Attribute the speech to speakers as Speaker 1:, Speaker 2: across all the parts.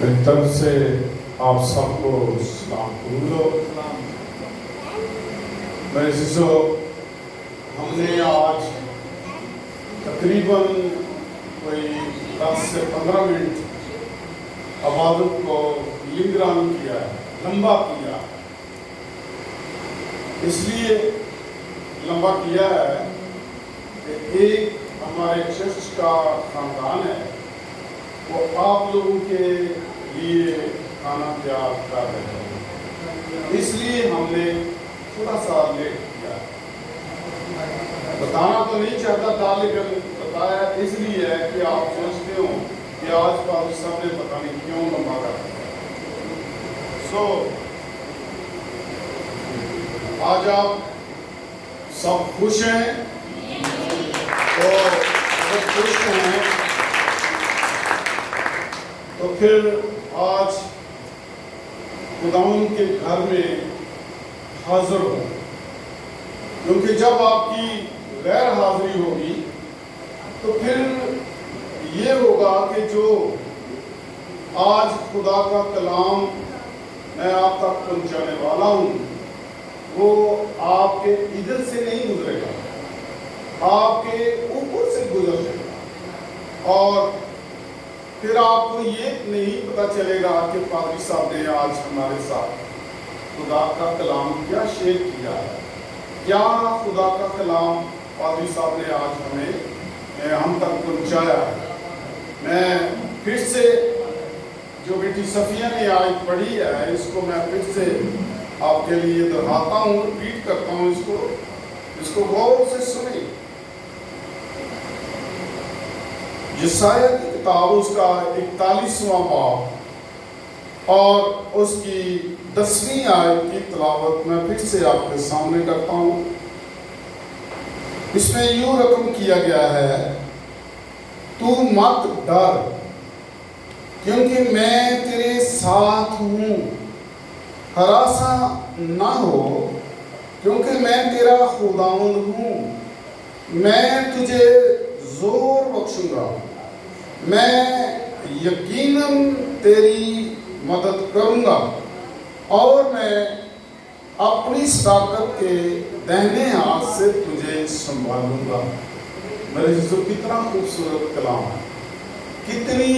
Speaker 1: میری طرف سے آپ سب کو سلام قبول. میرے عزیزو، ہم نے آج تقریباً کوئی 10 سے 15 منٹ عبادت کو لنگران کیا ہے، لمبا کیا. اس لیے لمبا کیا ہے کہ ایک ہمارے چرچ کا خاندان ہے، وہ آپ لوگوں کے لیے کھانا تیار کر رہے ہیں. اس لیے ہم نے تھوڑا سا لیٹ کیا. بتانا تو نہیں چاہتا تھا، لیکن بتایا اس لیے ہے کہ آپ سوچتے ہو کہ آج پادری صاحب نے پتہ نہیں کیوں لمبا کر دیا. آج آپ سب خوش ہیں، اور اگر خوش ہیں تو پھر آج خداوند کے گھر میں حاضر ہو، کیونکہ جب آپ کی غیر حاضری ہوگی تو پھر یہ ہوگا کہ جو آج خدا کا کلام میں آپ تک پہنچانے والا ہوں وہ آپ کے ادھر سے نہیں گزرے گا، آپ کے اوپر سے گزر جائے گا، اور پھر آپ کو یہ نہیں پتا چلے گا کہ پادری صاحب نے آج ہمارے ساتھ خدا کا کلام کیا شیئر کیا ہے، کیا خدا کا کلام پادری صاحب نے آج ہم تک پہنچایا ہے. میں پھر سے جو بیٹی صفیہ نے آج پڑھی ہے اس کو میں پھر سے آپ کے لیے دہراتا ہوں، ریپیٹ کرتا ہوں. اس کو غور سے سنیں. یسایہ کی کتاب اس کا 41واں باب اور اس کی 10ویں آیت کی تلاوت میں پھر سے آپ کے سامنے کرتا ہوں. اس میں یوں رقم کیا گیا ہے: تو مت ڈر، کیونکہ میں تیرے ساتھ ہوں. ہراساں نہ ہو، کیونکہ میں تیرا خداوند ہوں. میں تجھے زور بخشوں گا، میں یقیناً تیری مدد کروں گا، اور میں اپنی صداقت کے دہنے ہاتھ سے تجھے سنبھالوں گا. میرے عزیزو، کتنا خوبصورت کلام ہے، کتنی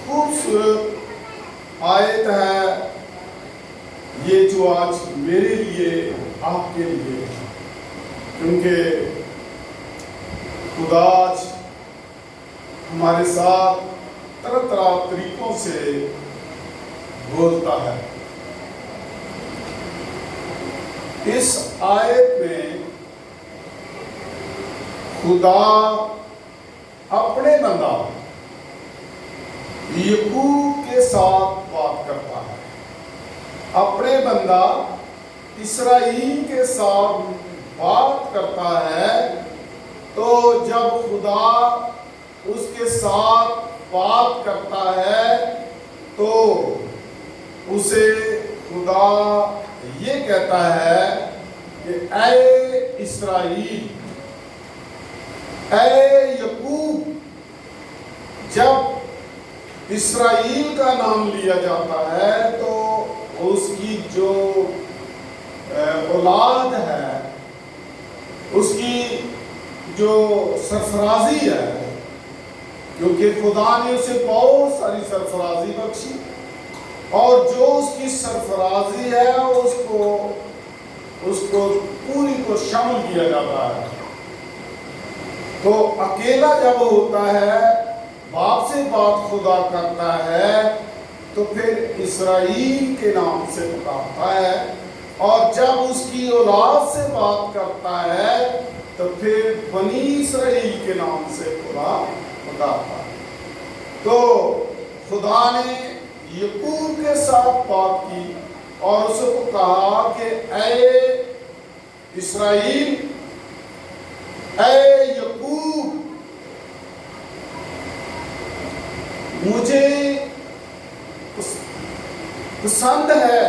Speaker 1: خوبصورت آیت ہے یہ جو آج میرے لیے آپ کے لیے، کیونکہ خدا آج ہمارے ساتھ طرح طرح طریقوں سے بولتا ہے. اس آیت میں خدا اپنے بندہ یعقوب کے ساتھ بات کرتا ہے، اپنے بندہ اسرائیل کے ساتھ بات کرتا ہے. تو جب خدا اس کے ساتھ بات کرتا ہے تو اسے خدا یہ کہتا ہے کہ اے اسرائیل، اے یعقوب. جب اسرائیل کا نام لیا جاتا ہے تو اس کی جو اولاد ہے، اس کی جو سرفرازی ہے، کیونکہ خدا نے اسے بہت ساری سرفرازی بخشی، اور جو اس کی سرفرازی ہے اس کو پوری کو شامل کیا جاتا ہے. تو اکیلا جب ہوتا ہے، باپ سے بات خدا کرتا ہے تو پھر اسرائیل کے نام سے پکارتا ہے، اور جب اس کی اولاد سے بات کرتا ہے تو پھر بنی اسرائیل کے نام سے خدا پکارتا ہے. تو خدا نے یعقوب کے ساتھ بات کی اور اس کو کہا کہ اے اسرائیل، اے یعقوب، مجھے پسند ہے،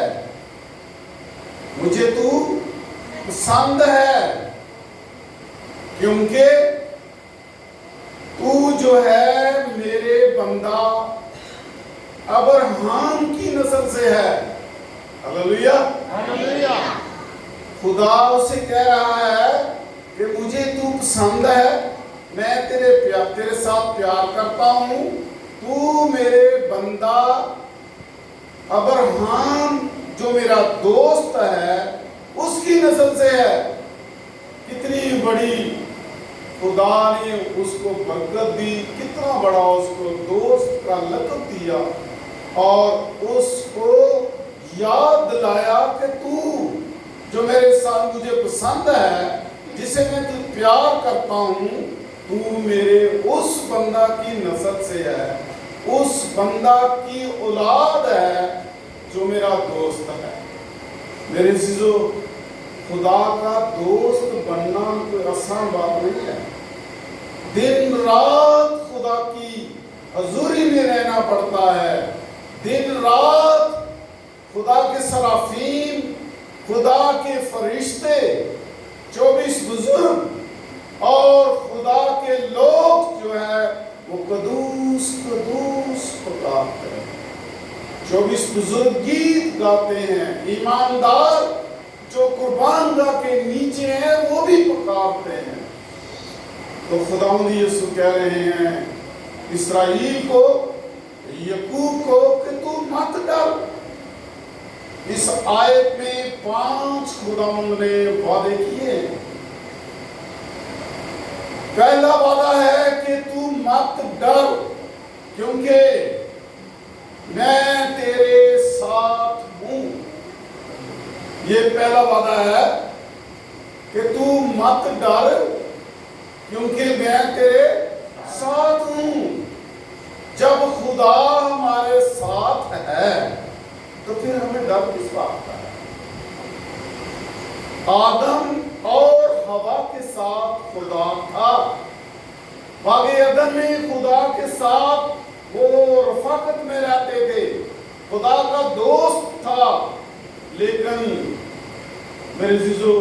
Speaker 1: مجھے تو پسند ہے، کیونکہ تو جو ہے میرے بندہ ابراہیم کی نسل سے ہے۔ ہلیلویا۔ خدا اسے کہہ رہا ہے کہ مجھے تو پسند ہے، میں تیرے ساتھ پیار کرتا ہوں، تو میرے بندہ ابراہیم جو میرا دوست ہے اس کی نسل سے ہے۔ کتنی بڑی خدا نے اس کو برکت دی، کتنا بڑا اس کو دوست کا لقب دیا، اور اس کو یاد دلایا کہ تو جو میرے ساتھ مجھے پسند ہے، جسے میں تو پیار کرتا ہوں، تو میرے اس بندہ کی نسل سے ہے، اس بندہ کی اولاد ہے جو میرا دوست ہے۔ میرے عزیزو، خدا کا دوست بننا کوئی آسان بات نہیں ہے۔ دن رات خدا کی حضوری میں رہنا پڑتا ہے، دن رات خدا کے سرافین، خدا کے فرشتے، 24 بزرگ اور خدا کے لوگ جو ہے وہ قدوس قدوس پکارتے ہیں۔ 24 بزرگ گیت گاتے ہیں، ایماندار جو قربان گاہ کے نیچے ہیں وہ بھی پکارتے ہیں۔ تو خداوند یسوع کہہ رہے ہیں اسرائیل کو، یعقوب کو کہ تو مت ڈر۔ اس آیت میں 5 خداوند نے وعدے کیے ہیں۔ پہلا وعدہ ہے کہ تو مت ڈر، کیونکہ میں تیرے ساتھ ہوں۔ یہ پہلا وعدہ ہے کہ تو مت ڈر کیونکہ میں تیرے ساتھ ہوں۔ جب خدا ہمارے ساتھ ہے تو پھر ہمیں ڈر کس بات کا ہے؟ آدم اور ہوا کے ساتھ خدا تھا، باغ عدن میں خدا کے ساتھ وہ رفاقت میں رہتے تھے، خدا کا دوست تھا۔ لیکن میرے عزیزو،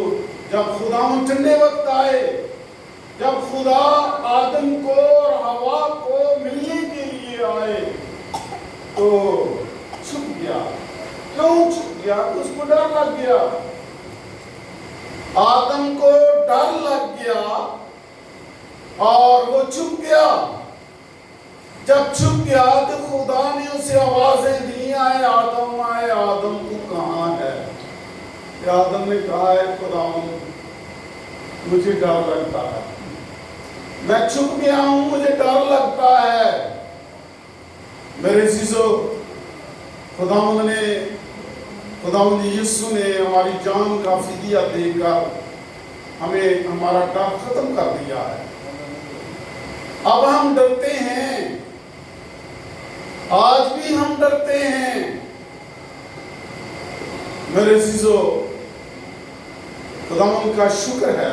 Speaker 1: جب خدا ٹھنڈے وقت آئے، جب خدا آدم کو اور ہوا کو ملنے کے لیے آئے تو چھپ گیا۔ کیوں چھپ گیا؟ اس کو ڈر لگ گیا۔ آدم کو ڈر لگ گیا اور وہ چھپ گیا۔ جب چھپ گیا تو خدا نے اسے آوازیں دی، آئے آدم، آئے آدم، تو کہاں ہے؟ آدم نے کہا ہے خدا مجھے ڈر لگتا ہے، میں چھپ گیا ہوں، مجھے ڈر لگتا ہے۔ میرے عزیزو، خداوند یسوع نے ہماری جان کا فدیہ دے کر ہمیں ہمارا ڈر ختم کر دیا ہے۔ اب ہم ڈرتے ہیں، آج بھی ہم ڈرتے ہیں۔ میرے عزیزو، خداوند کا شکر ہے،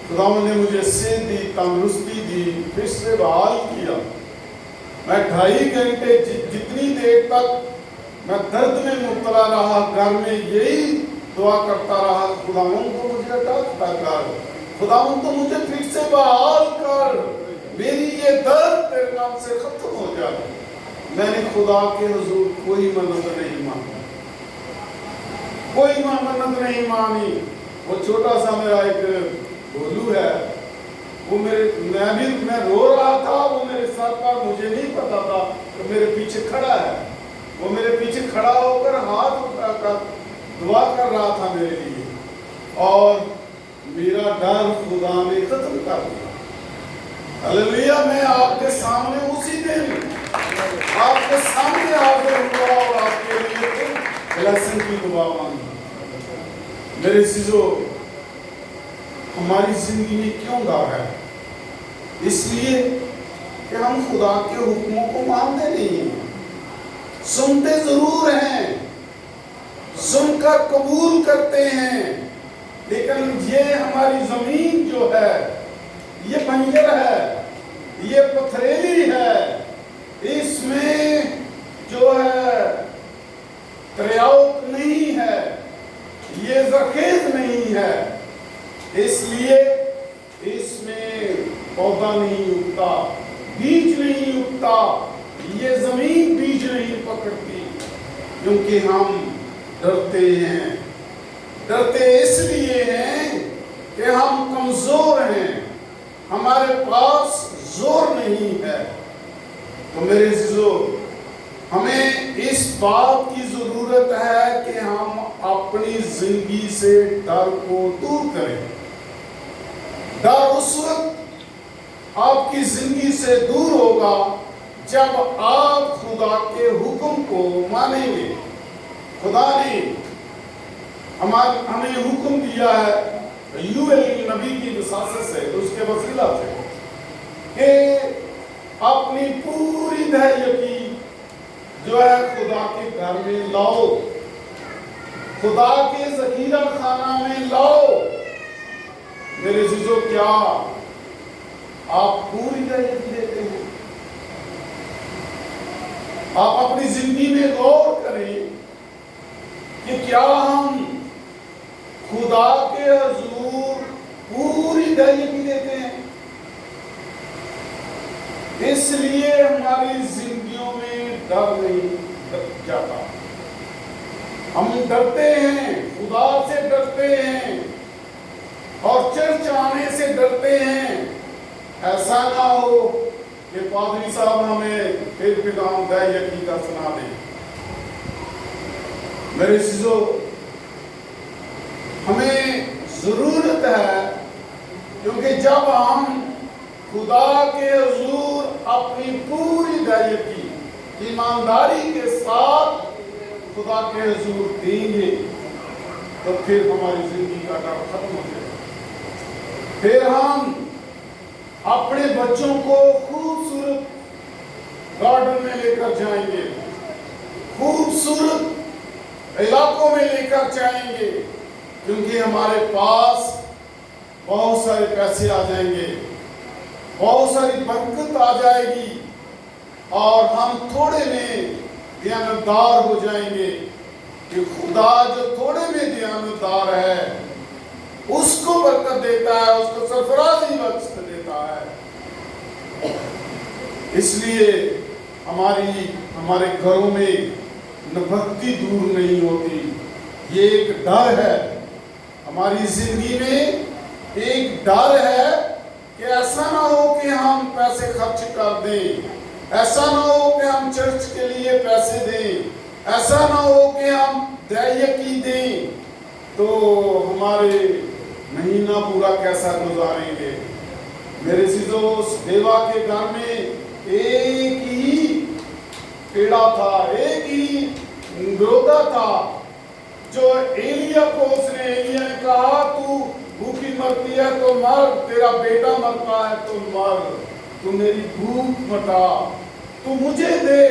Speaker 1: خداوند نے مجھے صحت دی، تندرستی دی، پھر سے بحال کیا۔ میں 2.5 گھنٹے جتنی دیر تک میں درد میں مبتلا رہا، گھر میں یہی دعا کرتا رہا، خداوند تو مجھے عطا کر، خداوند تو مجھے پھر سے بحال کر، میری یہ درد تیرے نام سے ختم ہو جائے۔ میں نے خدا کے حضور کوئی منت نہیں مانی، کوئی منت نہیں مانی۔ وہ چھوٹا سا میرا ایک بولو ہے، وہ میں رو رہا تھا، وہ میرے ساتھ پر، مجھے نہیں پتا تھا کہ میرے پیچھے کھڑا ہے۔ وہ میرے پیچھے کھڑا ہو کر ہاتھ اٹھا کر دعا کر رہا تھا میرے لیے، اور میرا ڈر خدا نے ختم کر دیا۔ ہلیلویا۔ میں آپ کے سامنے اسی دن آپ کے سامنے حاضر ہوا اور آپ کے لیے بلیسنگ کی دعا مانگی۔ میرے عزیزو، ہماری زندگی میں کیوں ڈر ہے؟ اس لیے کہ ہم خدا کے حکموں کو مانتے نہیں ہیں، سنتے ضرور ہیں، سن کر قبول کرتے ہیں، لیکن یہ ہماری زمین جو ہے یہ بنجر ہے، یہ پتھریلی ہے، اس میں جو ہے دریاؤ نہیں ہے، یہ زرخیز نہیں ہے، اس لیے اس میں پودا نہیں اگتا، بیج نہیں اگتا، یہ زمین بیج نہیں پکڑتی، کیونکہ ہم ڈرتے ہیں۔ ڈرتے اس لیے ہیں کہ ہم کمزور ہیں، ہمارے پاس زور نہیں ہے۔ تو میرے عزیزو، ہمیں اس بات کی ضرورت ہے کہ ہم اپنی زندگی سے ڈر کو دور کریں۔ ڈر اس وقت آپ کی زندگی سے دور ہوگا جب آپ خدا کے حکم کو مانیں گے۔ خدا نے ہمیں حکم دیا ہے یوئیل نبی کی وساطت سے، اس کے وسیلہ سے، کہ اپنی پوری دہیتی جو ہے خدا کے گھر میں لاؤ، خدا کے ذخیرہ خانہ میں لاؤ۔ میرے عزیزو، کیا آپ پوری دہیتی دیتے ہیں؟ آپ اپنی زندگی میں غور کریں کہ کیا ہم خدا کے حضور پوری دہیتی دیتے ہیں؟ اس لیے ہماری زندگیوں میں ڈر نہیں جاتا۔ ہم ڈرتے ہیں، خدا سے ڈرتے ہیں اور چرچ آنے سے ڈرتے ہیں۔ ایسا نہ ہو کہ پادری صاحب ہمیں پھر پیغام دہیتی کا سنا دیں۔ میرے عزیزو، ہمیں ضرورت ہے، کیونکہ جب ہم خدا کے حضور اپنی پوری دہیتی ایمانداری کے ساتھ خدا کے حضور دیں گے، تو پھر ہماری زندگی کا ڈر ختم ہو جائے گا۔ پھر ہم اپنے بچوں کو خوبصورت گارڈن میں لے کر جائیں گے، خوبصورت علاقوں میں لے کر جائیں گے، کیونکہ ہمارے پاس بہت سارے پیسے آ جائیں گے، بہت ساری برکت آ جائے گی، اور ہم تھوڑے میں دیانتدار ہو جائیں گے کہ خدا جو تھوڑے میں دیانتدار ہے اس کو برکت دیتا ہے، اس کو سرفرازی بخش دیتا ہے۔ اس لیے ہمارے گھروں میں بھکتی دور نہیں ہوتی۔ یہ ایک ڈر ہے ہماری زندگی میں، ایک ڈر ہے کہ ایسا نہ ہو کہ ہم پیسے خرچ کر دیں، ایسا نہ ہو کہ ہم چرچ کے لیے پیسے دیں، ایسا نہ ہو کہ ہم دہیتی دیں تو ہمارے مہینہ پورا کیسا گزاریں گے۔ میرے عزیزو، اس بیوہ کے گھر میں ایک ہی پیڑا تھا، ایک ہی گرودا تھا، جو ایلیا کو ایلیا نے کہا تو بھوکی مرتی ہے تو مر، تیرا بیٹا مرتا ہے تو مر، تو میری بھوک مٹا، تو مجھے دے۔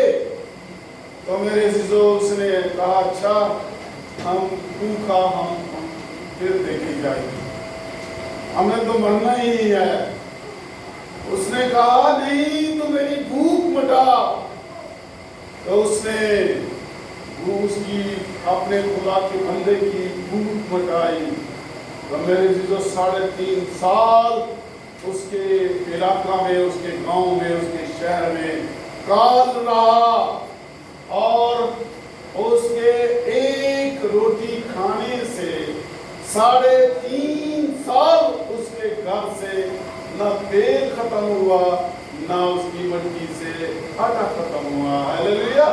Speaker 1: تو میرے عزیزو، اس نے کہا اچھا ہم بھوکا ہم پھر دیکھی جائے گی، ہمیں تو مرنا ہی ہے۔ اس نے کہا نہیں، تو میری بھوک مٹا۔ تو اس نے اس کی اپنے خدا کے بندے کی بھوک مٹائی۔ تو میرے عزیزو، 3.5 سال اس کے علاقہ میں، اس کے گاؤں میں، اس کے شہر میں کال رہا، اور اس کے ایک روٹی کھانے سے 3.5 سال اس کے گھر سے نہ تیل ختم ہوا، نہ اس کی مٹی سے آٹا ختم ہوا۔ ہلیلویا!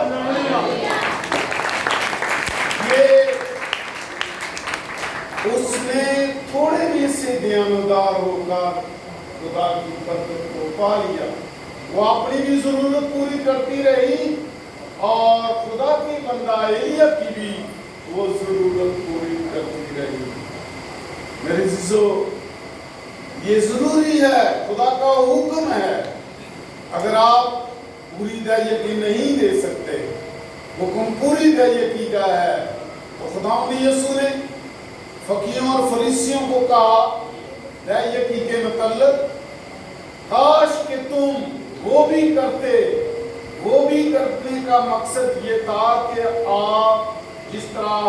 Speaker 1: یہ اس نے تھوڑے بھی سے دیانتدار ہو کر خدا کی برکت کو پا لیا۔ وہ اپنی بھی ضرورت پوری کرتی رہی، اور خدا کی بندہ ایلیا کی بھی وہ ضرورت پوری کرتی رہی۔ میرے عزیزو، یہ ضروری ہے، خدا کا حکم ہے۔ اگر آپ پوری دہیتی نہیں دے سکتے، حکم پوری دہیتی کا ہے، تو خداوند یسوع نے فقیہوں اور فریسیوں کو کہا دہیتی کے متعلق، کاش کہ تم وہ بھی کرتے۔ وہ بھی کرنے کا مقصد یہ تھا کہ آپ جس طرح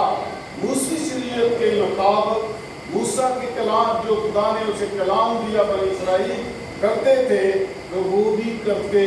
Speaker 1: موسیٰ شریعت کے مطابق موسیٰ کے کلام جو خدا نے اسے کلام دیا بنی اسرائیل کرتے تھے، تو وہ بھی کرتے۔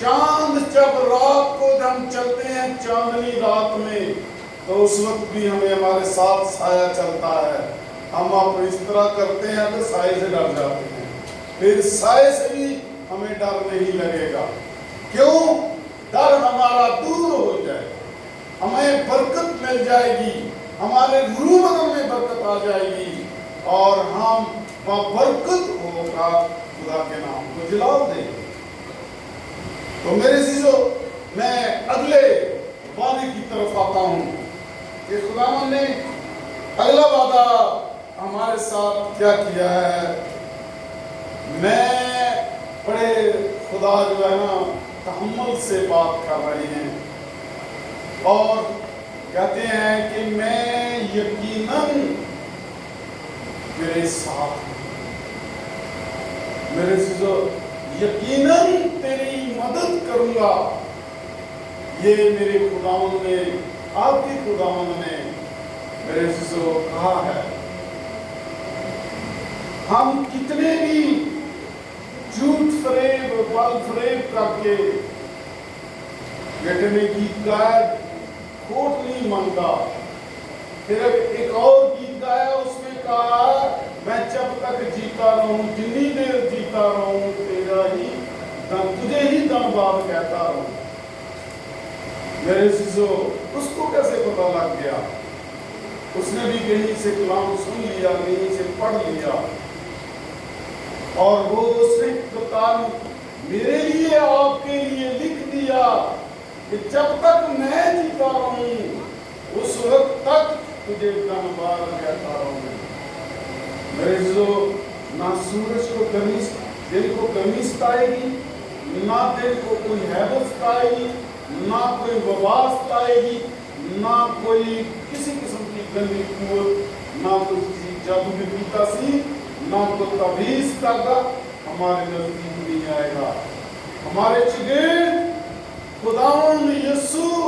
Speaker 1: چاند جب رات کو ہم چلتے ہیں چاندنی رات میں تو اس وقت بھی ہمیں ہمارے ساتھ سایہ چلتا ہے. ہم آپ اس طرح کرتے ہیں تو سائے سے ڈر جاتے ہیں, پھر سائے سے بھی ہمیں ڈر نہیں لگے گا. کیوں؟ ڈر ہمارا دور ہو جائے, ہمیں برکت مل جائے گی, ہمارے گرو بدن میں برکت آ جائے گی اور ہم برکت ہوگا خدا کے نام کو جلال دیں گے. تو میرے عزیزو, میں اگلے وعدے کی طرف آتا ہوں کہ خداوند نے اگلا وعدہ ہمارے ساتھ کیا کیا ہے. میں بڑے خدا جو ہے نا تحمل سے بات کر رہے ہیں اور کہتے ہیں کہ میں یقیناً تیرے ساتھ ہوں. میرے عزیزو, یقیناً تیری مدد کروں گا. یہ میرے خداوند نے, آپ کے خداوند نے میرے عزیزو کہا ہے. ہم کتنے بھی جھوٹ فریب بل فریب کر کے بیٹے نے گیت گایا, کھوٹ نہیں مانگا. پھر ایک اور گیت گایا, اس میں کہا میں جب تک جیتا رہوں, جتنی دیر جیتا رہوں تیرا ہی تجھے ہی دھنیواد کہتا رہوں. میرے عزیزو, اس کو کیسے پتا لگ گیا؟ اس نے بھی کہیں سے کلام سن لیا, کہیں سے پڑھ لیا اور وہ اس نے کتاب میرے لیے آپ کے لیے لکھ دیا کہ جب تک میں جیتا رہوں اس وقت تک تجھے دھنیواد کہتا رہوں. میرے عزیزو, نہ سورج کو گرمی, دل کو گرمی ستائے گی, نہ دل کو کوئی ہیبت ستائے گی, نہ کوئی وبا ستائے گی, نہ کوئی کسی قسم کی گندی قوت, نہ کوئی کسی جادو کی تاثیر, نہ کوئی تعویذ کرتا ہمارے نزدیک نہیں آئے گا. ہمارے چگرد خداوند یسوع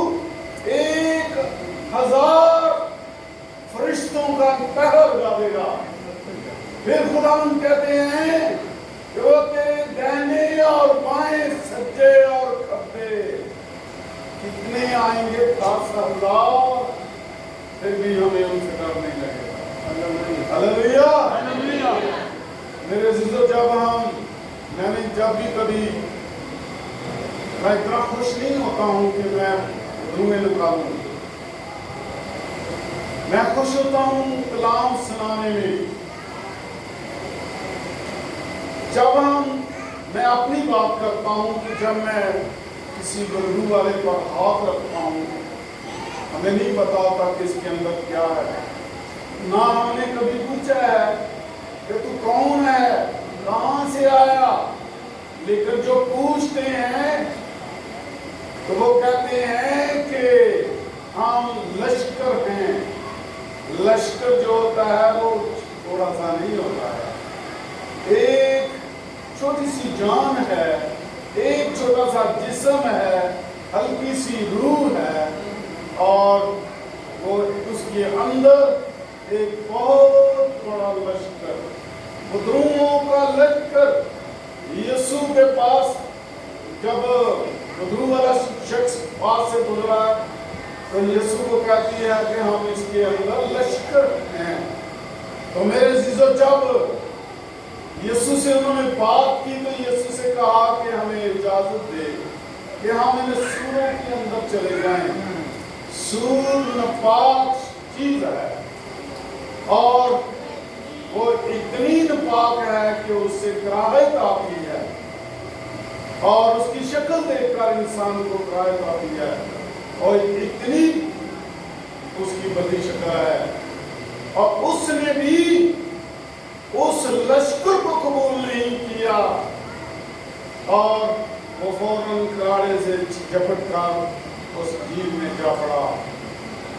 Speaker 1: 1000 فرشتوں کا پہرا لگا دے گا. پھر خداوند کہتے ہیں کہ وہ تیرے دائیں اور بائیں سجے اور کھبے, کتنے آئیں گے 10,000, پھر بھی ہمیں ان سے ڈر نہیں لگے گا. ہلیلویا. میرے عزیزو, میں نے جب بھی کبھی, میں اتنا خوش نہیں ہوتا ہوں کہ میں دھوئیں نکالوں, میں خوش ہوتا ہوں کلام سنانے میں. میں اپنی بات کرتا ہوں کہ جب میں کسی گردو والے پر ہاتھ رکھتا ہوں, ہمیں نہیں پتا ہوتا کہ اس کے اندر کیا ہے, نہ ہم نے کبھی پوچھا ہے کہ تو کون ہے, کہاں سے آیا, لیکن جو پوچھتے ہیں تو وہ کہتے ہیں کہ ہم لشکر ہیں. لشکر جو ہوتا ہے وہ تھوڑا سا نہیں ہوتا ہے, ایک چھوٹی سی جان ہے, ایک چھوٹا سا جسم ہے, ہلکی سی روح ہے, اور وہ اس کے اندر ایک بہت بڑا لشکر, بدروؤں کا لشکر. یسوع کے پاس جب بدرو والا شخص پاس سے گزرا تو یسوع کو کہتی ہے کہ ہم اس کے اندر لشکر ہیں. تو میرے عزیزو, جب یسوع سے انہوں نے بات کی تو یسوع سے کہا کہ ہمیں اجازت دے کہ ہم ان سوروں کے اندر چلے جائیں. سور ناپاک چیز ہے اور وہ اتنی ناپاک ہے کہ اس سے کراہت آتی ہے اور اس کی شکل دیکھ کر انسان کو کراہت آتی ہے اور اتنی اس کی بدی شکل ہے. اور اس نے بھی اس لشکر کو قبول نہیں کیا اور وہ فوراً کاڑے سے جھپٹ کر اس جھیل میں جا پڑا.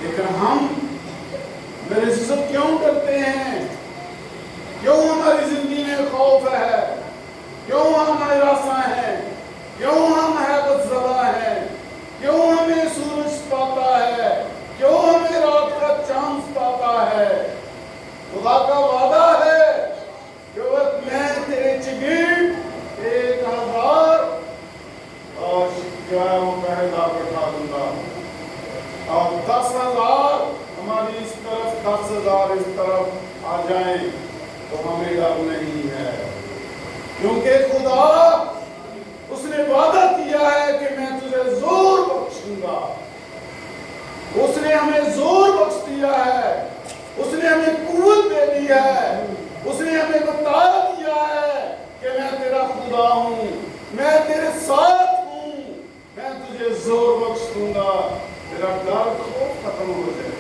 Speaker 1: لیکن ہم میرے عزیزو کیوں کرتے ہیں؟ کیوں ہماری زندگی میں خوف ہے؟ کیوں ہم نراساں ہیں؟ کیوں ہم ہیبت زدہ ہیں؟ کیوں ہمیں سورج ستاتا ہے؟ کیوں ہمیں رات کا چاند ستاتا ہے؟ خدا کا وعدہ ہے کہ میں تیرے چگرد 1000 اور 10,000 اس طرف 10,000 اس طرف آ جائیں تو ہمیں ڈر نہیں ہے، کیونکہ خدا اس نے وعدہ کیا ہے کہ میں تجھے زور بخشوں گا۔ اس نے ہمیں زور بخش دیا ہے، اس نے ہمیں قوت دے دی ہے، اس نے ہمیں بتا دیا ہے کہ میں تیرا خدا ہوں، میں تیرے ساتھ ہوں، میں تجھے زور بخش دوں گا، تیرا ڈر خوف ختم ہو جائے گا۔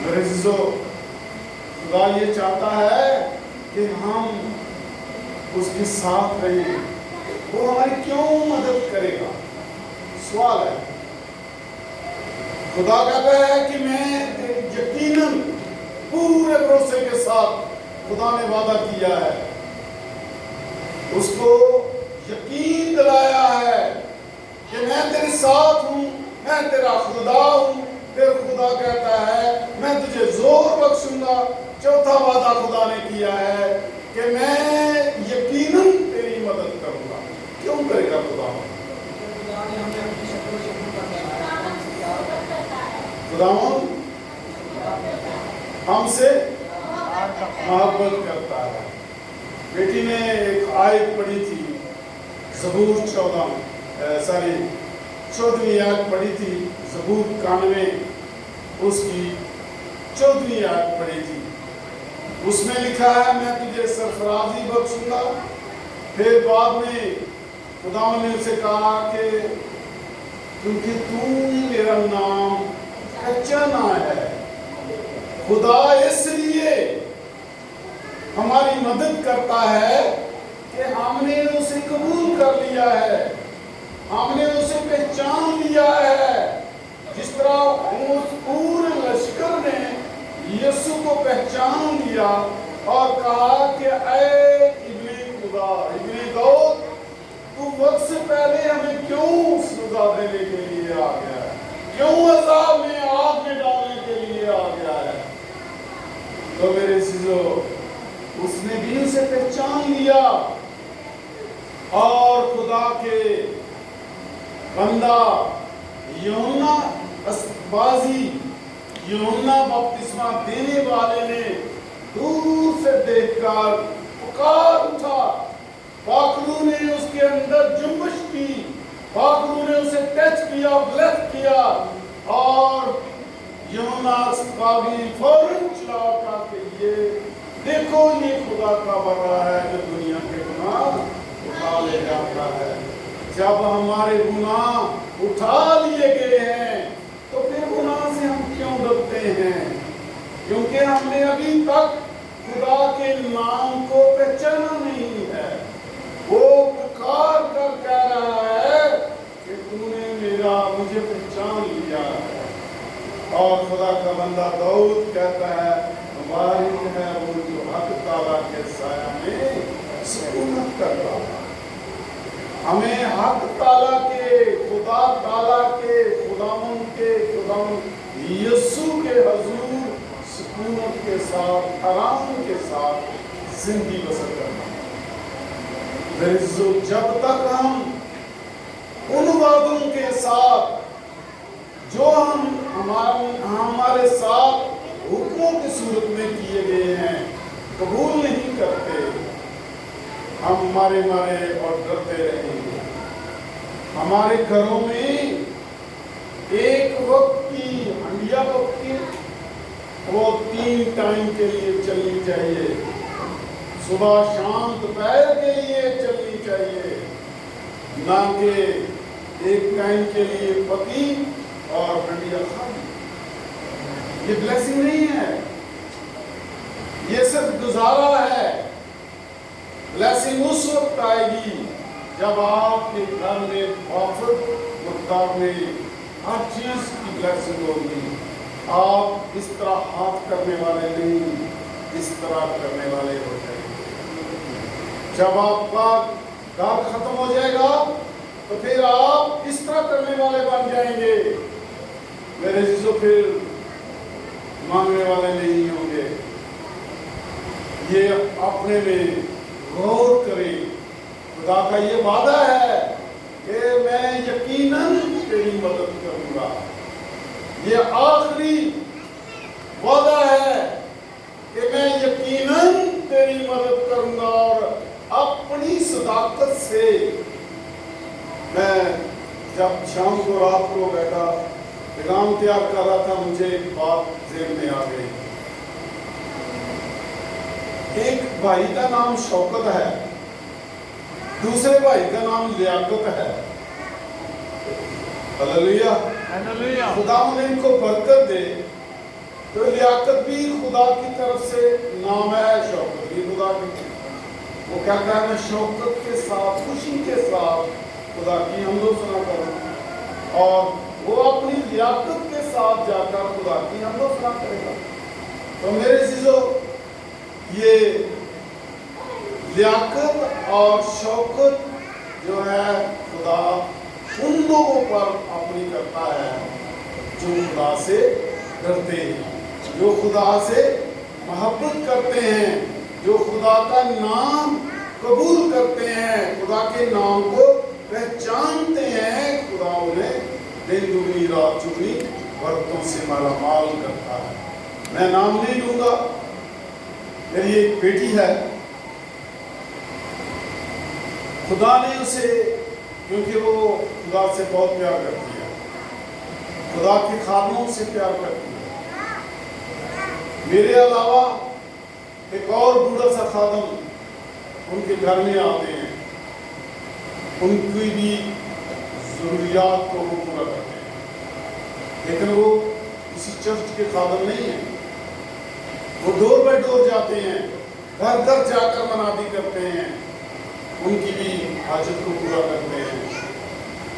Speaker 1: میرے عزیزو، خدا یہ چاہتا ہے کہ ہم اس کے ساتھ رہیں۔ وہ ہماری کیوں مدد کرے گا؟ سوال ہے۔ خدا کہتا ہے کہ میں یقیناً پورے بھروسے کے ساتھ، خدا نے وعدہ کیا ہے، اس کو یقین دلایا ہے کہ میں تیرے ساتھ ہوں، میں تیرا خدا ہوں۔ پھر خدا کہتا ہے میں تجھے زور بخشوں گا۔ چوتھا وعدہ خدا نے کیا ہے کہ میں یقیناً تیری مدد کروں گا۔ کیوں کرے گا خدا؟ خداوند ہم سے محبت کرتا ہے۔ بیٹی نے ایک آیت پڑھی تھی، زبور 14ویں آیت پڑھی تھی، زبور 91 اس کی 14ویں آیت پڑھی تھی۔ اس میں لکھا ہے میں تجھے سرفرازی بخشوں گا۔ پھر بعد میں خداوند نے اسے کہا کہ کیونکہ تو میرا نام پہچانا ہے۔ خدا اس لیے ہماری مدد کرتا ہے کہ ہم نے اسے قبول کر لیا ہے، ہم نے اسے پہچان لیا ہے، جس طرح اس پورے لشکر نے یسوع کو پہچان لیا اور کہا کہ اے ابن خدا، ابن داؤد، تو وقت سے پہلے ہمیں کیوں سزا دینے کے لیے آ گیا ہے، کیوں عذاب میں آگ میں ڈالنے کے لیے آ گیا ہے؟ تو میرے عزیزو، اس نے بھی اسے پہچان لیا اور خدا کے بندہ یوحنا یوحنا بپتسمہ دینے والے نے دور سے دیکھ کر پکار اٹھا، پاکرو نے اس کے اندر جنبش کی، پاکرو نے اسے ٹچ کیا، بلیس کیا، اور یوحنا باغی فوراً چلا اٹھا کہ یہ دیکھو یہ خدا کا بندہ ہے جو دنیا کے گناہ اٹھا لے جاتا ہے۔ جب ہمارے گناہ اٹھا لیے گئے ہیں تو پھر گناہ سے ہم کیوں ڈرتے ہیں؟ کیونکہ ہم نے ابھی تک خدا کے نام کو پہچانا نہیں ہے۔ وہ پکار کر کہہ رہا ہے کہ تو نے مجھے پہچان لیا ہے۔ اور خدا کا بندہ داؤد کہتا ہے مبارک ہے وہ جو حق تعالیٰ کے سایہ میں سکونت کرتا ہے۔ ہمیں حق تعالیٰ کے، خدا تعالیٰ کے، خداوند یسوع کے حضور سکونت کے ساتھ، آرام کے ساتھ زندگی بسر کرنا۔ جب تک ہم ان وعدوں کے ساتھ جو ہمارے ساتھ حکموں کی صورت میں کیے گئے ہیں قبول نہیں کرتے، ہم مارے اور ڈرتے رہیں گے۔ ہمارے گھروں میں ایک وقت کی ہنڈیا پکتی، وہ 3 ٹائم کے لیے چلنی چاہیے، صبح شام دوپہر کے لیے چلنی چاہیے، نہ کہ ایک ٹائم کے لیے پتی اور ہنڈیا خالی۔ یہ بلیسنگ نہیں ہے، یہ صرف گزارا ہے۔ بلیسنگ اس وقت آئے گی جب آپ کے گھر میں وافر مقدار میں ہر چیز کی بلیسنگ ہوگی۔ آپ اس طرح ہاتھ کرنے والے نہیں، اس طرح کرنے والے ہو جائیں گے۔ جب آپ کا گھر ختم ہو جائے گا تو پھر آپ اس طرح کرنے والے بن جائیں گے۔ میرے عزیزو، پھر مانگنے والے نہیں ہوں گے۔ یہ اپنے میں غور کریں۔ خدا کا یہ وعدہ ہے کہ میں یقیناً تیری مدد کروں گا۔ یہ آخری وعدہ ہے کہ میں یقیناً تیری مدد کروں گا، اور اپنی صداقت سے میں جب شام کو رات کو بیٹھا پیغام تیار کر رہا تھا، مجھے ایک بات ذہن میں آ گئی۔ ایک بھائی کا نام شوکت ہے، دوسرے بھائی کا نام لیاقت ہے۔ ہلیلویہ۔ خدا نے ان کو برکت دے، تو لیاقت بھی خدا کی طرف سے نام ہے، شوکت بھی خدا کی۔ وہ کہتا ہے میں شوکت کے ساتھ، خوشی کے ساتھ خدا کی حمد و ثنا کروں، اور وہ اپنی لیاقت کے ساتھ جا کر خدا کی حمد و ثنا کرے گا۔ تو میرے عزیزو، یہ لیاقت اور شوکت جو ہے خدا ان لوگوں پر اپنی کرتا ہے جو خدا سے ڈرتے ہیں، جو خدا سے محبت کرتے ہیں، جو خدا کا نام قبول کرتے ہیں، خدا کے نام کو پہچانتے ہیں۔ خدا انہیں دن دگنی رات چگنی برکتوں سے مالا مال کرتا ہے۔ میں نام نہیں لوں گا، میری ایک بیٹی ہے، خدا نے اسے، کیونکہ وہ خدا سے بہت پیار کرتی ہے، خدا کے خادموں سے پیار کرتی ہے۔ میرے علاوہ ایک اور بوڑھا سا خادم ان کے گھر میں آتے ہیں، ان کی بھی ضروریات کو وہ پورا کرتے ہیں، لیکن وہ کسی چرچ کے خادم نہیں ہیں۔ وہ ڈور بائی ڈور جاتے ہیں، گھر گھر جا کر منادی کرتے ہیں، ان کی بھی حاجت کو پورا کرتے ہیں۔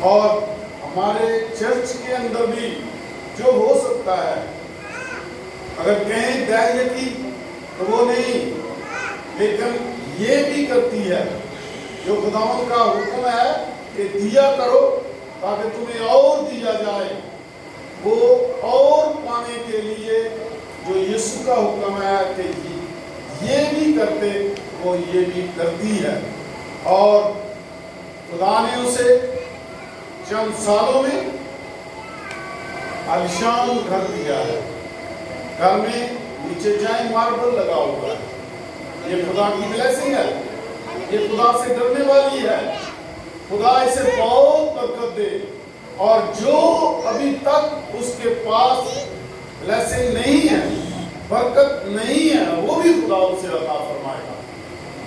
Speaker 1: اور ہمارے چرچ کے اندر بھی جو ہو سکتا ہے، اگر کہیں دہیے کی تو وہ نہیں، لیکن یہ بھی کرتی ہے جو خداوند کا حکم ہے کہ دیا کرو تاکہ تمہیں اور دیا جائے، وہ اور پانے کے لیے جو یسوع کا حکم ہے کہ یہ بھی کرتے، وہ یہ بھی کرتی ہے۔ اور خدا نے اسے چند سالوں میں عالیشان گھر دیا ہے، گھر میں نیچے جائیں ماربل لگا ہوا ہے۔ یہ خدا کی بلیسنگ ہے، یہ خدا سے ڈرنے والی ہے۔ خدا اسے بہت برکت دے، اور جو ابھی تک اس کے پاس بلیسنگ نہیں ہے، برکت نہیں ہے، وہ بھی خدا اسے عطا فرمائے گا۔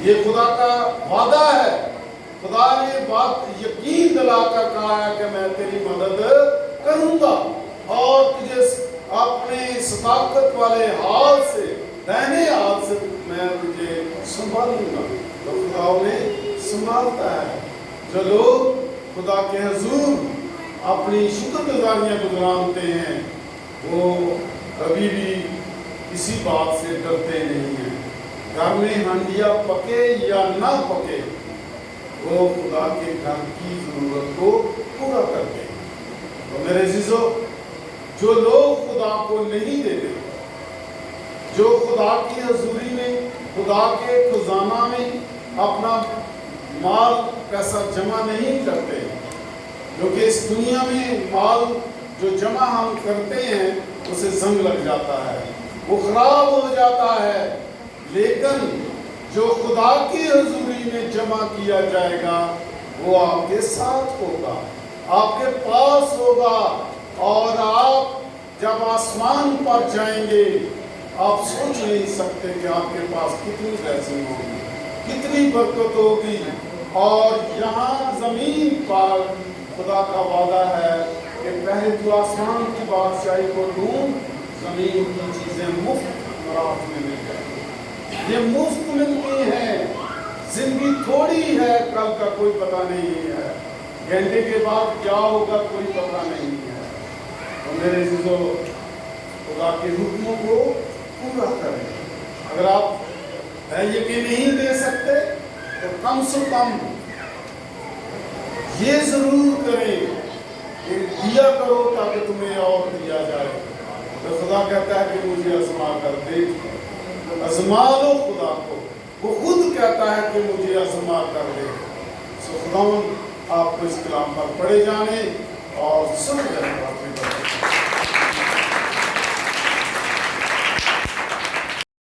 Speaker 1: یہ خدا کا وعدہ ہے۔ خدا نے بات یقین دلا کر کہا ہے کہ میں تیری مدد کروں گا، اور تجھے اپنے صداقت والے ہاتھ سے، دائنے ہاتھ سے میں تجھے سنبھالوں گا۔ تو خدا انہیں سنبھالتا ہے۔ جو لوگ خدا کے حضور اپنی شکر گزاریاں گزارتے ہیں، وہ کبھی بھی کسی بات سے ڈرتے نہیں ہیں۔ گھر میں ہانڈیاں پکے یا نہ پکے، وہ خدا کے گھر کی ضرورت کو پورا کرتے ہیں۔ تو میرے عزیزو، جو لوگ خدا کو نہیں دیتے، جو خدا کی حضوری میں، خدا کے خزانہ میں اپنا مال پیسہ جمع نہیں کرتے، کیونکہ اس دنیا میں مال جو جمع ہم کرتے ہیں اسے زنگ لگ جاتا ہے، وہ خراب ہو جاتا ہے، لیکن جو خدا کی حضوری میں جمع کیا جائے گا وہ آپ کے ساتھ ہوگا، آپ کے پاس ہوگا، اور آپ جب آسمان پر جائیں گے آپ سوچ نہیں سکتے کہ آپ کے پاس کتنی بلیسنگ ہوگی، کتنی برکت ہوگی۔ اور یہاں زمین پر خدا کا وعدہ ہے کہ پہلے تو آسمان کی بادشاہی کو ڈھونڈ، زمین کی چیزیں مفت رات میں مل جائیں۔ یہ مفت ملتی ہیں، زندگی تھوڑی ہے، کل کا کوئی پتہ نہیں ہے، گھنٹے کے بعد کیا ہوگا کوئی پتہ نہیں ہے۔ تو میرے عزیزو، خدا کے حکموں کو پورا کریں۔ اگر آپ یقین نہیں دے سکتے تو کم سے کم یہ ضرور کریں کہ دیا کرو تاکہ تمہیں اور دیا جائے۔ تو خدا کہتا ہے کہ مجھے آزما کر دیکھ، آزما لو خدا کو، وہ خود کہتا ہے کہ مجھے آزما کر دے۔ سو خدا آپ کو اس کلام پر پڑھے جانے اور سب جانے